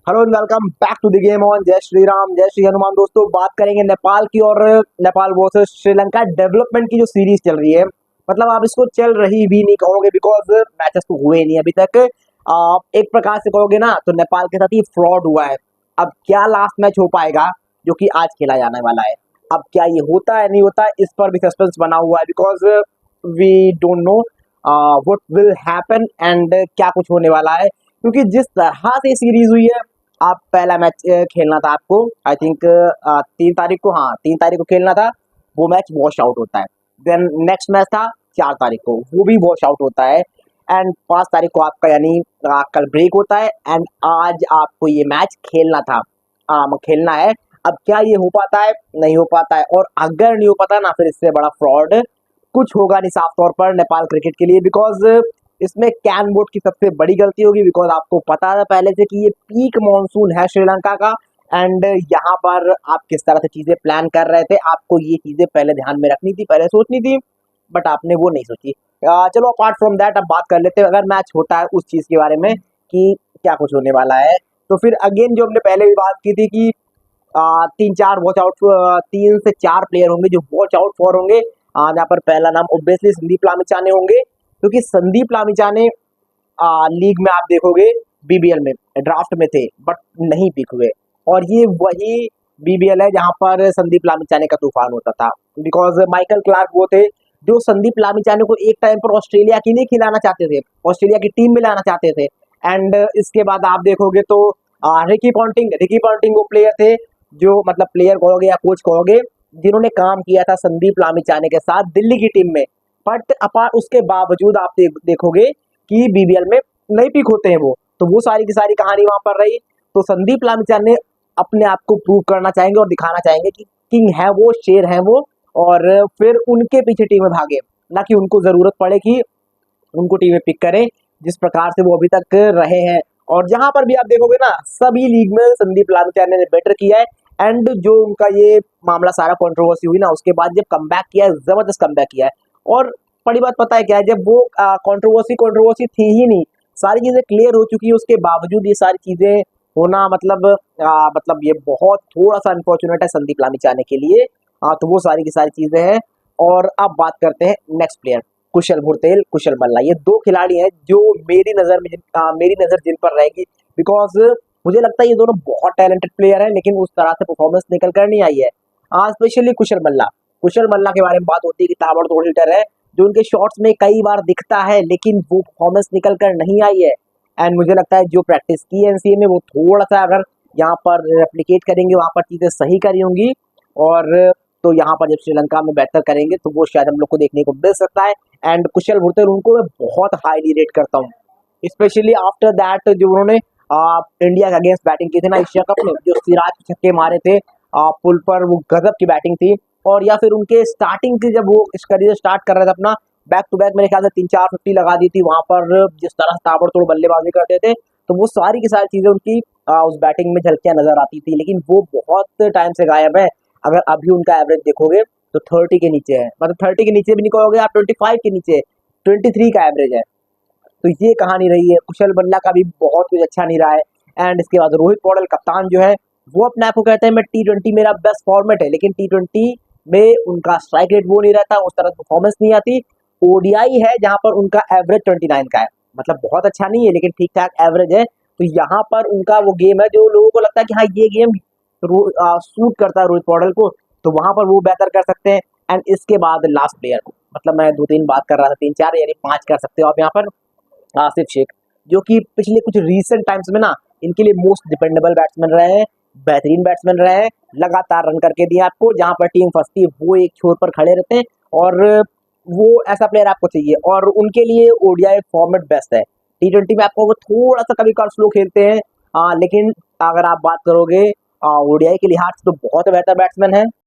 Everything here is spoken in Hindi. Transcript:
Hello and welcome back to the game on जय श्री राम जय श्री हनुमान। दोस्तों बात करेंगे नेपाल की और नेपाल वर्सेस श्रीलंका डेवलपमेंट की जो सीरीज चल रही है। मतलब आप इसको चल रही भी नहीं कहोगे बिकॉज मैचेस तो हुए नहीं अभी तक। एक प्रकार से कहोगे ना तो नेपाल के साथ ही फ्रॉड हुआ है। अब क्या लास्ट मैच हो पाएगा जो कि आज खेला जाने वाला है। अब क्या ये होता है नहीं होता इस पर भी सस्पेंस बना हुआ है because we don't know what will happen and क्या कुछ होने वाला है। क्योंकि जिस तरह से सीरीज हुई है, आप पहला मैच खेलना था आपको, आई थिंक 3 तारीख को, हाँ 3 तारीख को खेलना था, वो मैच वॉश आउट होता है। देन नेक्स्ट मैच था 4 तारीख को, वो भी वॉश आउट होता है। एंड 5 तारीख को आपका यानी कल ब्रेक होता है एंड आज आपको ये मैच खेलना था, खेलना है। अब क्या ये हो पाता है नहीं हो पाता है, और अगर नहीं हो पाता ना फिर इससे बड़ा फ्रॉड कुछ होगा नहीं साफ तौर पर नेपाल क्रिकेट के लिए। बिकॉज इसमें कैन बोर्ड की सबसे बड़ी गलती होगी बिकॉज आपको पता था पहले से कि ये पीक मॉनसून है श्रीलंका का। एंड यहाँ पर आप किस तरह से चीजें प्लान कर रहे थे, आपको ये चीजें पहले ध्यान में रखनी थी, पहले सोचनी थी, बट आपने वो नहीं सोची। चलो अपार्ट फ्रॉम दैट अब बात कर लेते हैं अगर मैच होता है उस चीज के बारे में कि क्या कुछ होने वाला है। तो फिर अगेन जो हमने पहले भी बात की थी कि 3-4 वॉच आउट, 3 से 4 प्लेयर होंगे जो वॉच आउट फॉर होंगे। जहाँ पर पहला नाम ऑब्वियसली संदीप लामिछाने होंगे, क्योंकि संदीप लामिछाने लीग में आप देखोगे बीबीएल में ड्राफ्ट में थे बट नहीं पिक हुए, और ये वही बीबीएल है जहां पर संदीप लामिछाने का तूफान होता था। बिकॉज माइकल क्लार्क वो थे जो संदीप लामिछाने को एक टाइम पर ऑस्ट्रेलिया के लिए खिलाना चाहते थे, ऑस्ट्रेलिया की टीम में लाना चाहते थे। एंड इसके बाद आप देखोगे तो रिकी पॉन्टिंग वो प्लेयर थे जो मतलब प्लेयर कहोगे या कोच कहोगे जिन्होंने काम किया था संदीप लामिछाने के साथ दिल्ली की टीम में। बट अपार उसके बावजूद आप देखोगे कि बीबीएल में नहीं पिक होते हैं वो, तो वो सारी की सारी कहानी वहां पर रही। तो संदीप लामिछाने अपने आप को प्रूव करना चाहेंगे और दिखाना चाहेंगे कि किंग है वो, शेर है वो, और फिर उनके पीछे टीमें भागे, ना कि उनको जरूरत पड़े कि उनको टीमें पिक करें जिस प्रकार से वो अभी तक रहे हैं। और जहां पर भी आप देखोगे ना सभी लीग में संदीप लामिछाने ने बेटर किया है। एंड जो उनका ये मामला सारा कंट्रोवर्सी हुई ना उसके बाद जब कमबैक किया है, जबरदस्त कमबैक किया है। और बड़ी बात पता है क्या है, जब वो कंट्रोवर्सी थी ही नहीं, सारी चीजें क्लियर हो चुकी है, उसके बावजूद ये सारी चीजें होना मतलब ये बहुत थोड़ा सा अनफॉर्चुनेट है संदीप लामिछाने के लिए। तो वो सारी की सारी चीजें हैं। और अब बात करते हैं नेक्स्ट प्लेयर, कुशल भुरतेल, कुशल मल्ला। ये 2 खिलाड़ी हैं जो मेरी नजर जिन पर रहेगी। बिकॉज मुझे लगता है ये दोनों बहुत टैलेंटेड प्लेयर हैं, लेकिन उस तरह से परफॉर्मेंस निकल कर नहीं आई है। स्पेशली कुशल मल्ला के बारे में बात होती है कि ताबड़तोड़ हिटर है, जो उनके शॉट्स में कई बार दिखता है लेकिन वो परफॉर्मेंस निकल कर नहीं आई है। एंड मुझे लगता है जो प्रैक्टिस की है एनसीए में वो थोड़ा सा अगर यहाँ पर रेप्लिकेट करेंगे, वहां पर चीजें सही करी होंगी, और तो यहाँ पर जब श्रीलंका में बेहतर करेंगे तो वो शायद हम लोग को देखने को मिल सकता है। एंड कुशल भुरतेल उनको मैं बहुत हाईली रेट करता हूँ, स्पेशली आफ्टर दैट जो उन्होंने इंडिया के अगेंस्ट बैटिंग की थी ना एशिया कप में, जो सिराज के छक्के मारे थे पुल पर, वो गजब की बैटिंग थी। और या फिर उनके स्टार्टिंग की जब वो इस करियर स्टार्ट कर रहे थे अपना, बैक टू बैक मेरे ख्याल से 3-4 50 लगा दी थी वहां पर, जिस तरह से ताबड़तोड़ बल्लेबाजी करते थे, तो वो सारी की सारी चीजें उनकी उस बैटिंग में झलकियां नजर आती थी। लेकिन वो बहुत टाइम से गायब है। अगर अभी उनका एवरेज देखोगे तो 30 के नीचे है, मतलब 30 के नीचे भी नहीं कहोगे आप, 25 के नीचे, 23 का एवरेज है। तो ये कहानी रही है। कुशल मल्ला का भी बहुत कुछ अच्छा नहीं रहा है। एंड इसके बाद रोहित पौडल कप्तान जो है वो अपने आप को कहते हैं मैं T20 मेरा बेस्ट फॉर्मेट है, लेकिन T20 में उनका स्ट्राइक रेट वो नहीं रहता, उस तरह परफॉर्मेंस नहीं आती। ओडीआई है जहां पर उनका एवरेज 29 का है, मतलब बहुत अच्छा नहीं है लेकिन ठीक ठाक एवरेज है। तो यहाँ पर उनका वो गेम है जो लोगों को लगता है कि हाँ ये गेम सूट करता है रोहित पौडल को, तो वहां पर वो बेहतर कर सकते हैं। एंड इसके बाद लास्ट प्लेयर, मतलब मैं 2-3 बात कर रहा था, 3-4 यानी 5 कर सकते हो आप यहाँ पर, आसिफ शेख, जो कि पिछले कुछ रीसेंट टाइम्स में ना इनके लिए मोस्ट डिपेंडेबल बैट्समैन रहे हैं, बेहतरीन बैट्समैन रहे हैं, लगातार रन करके दिए आपको, जहां पर टीम फंसती है वो एक छोर पर खड़े रहते हैं, और वो ऐसा प्लेयर आपको चाहिए। और उनके लिए ओडीआई फॉर्मेट बेस्ट है। T20 में आपको वो थोड़ा सा कभी कभार स्लो खेलते हैं, लेकिन अगर आप बात करोगे ओडीआई के लिहाज से तो बहुत बेहतर बैट्समैन है।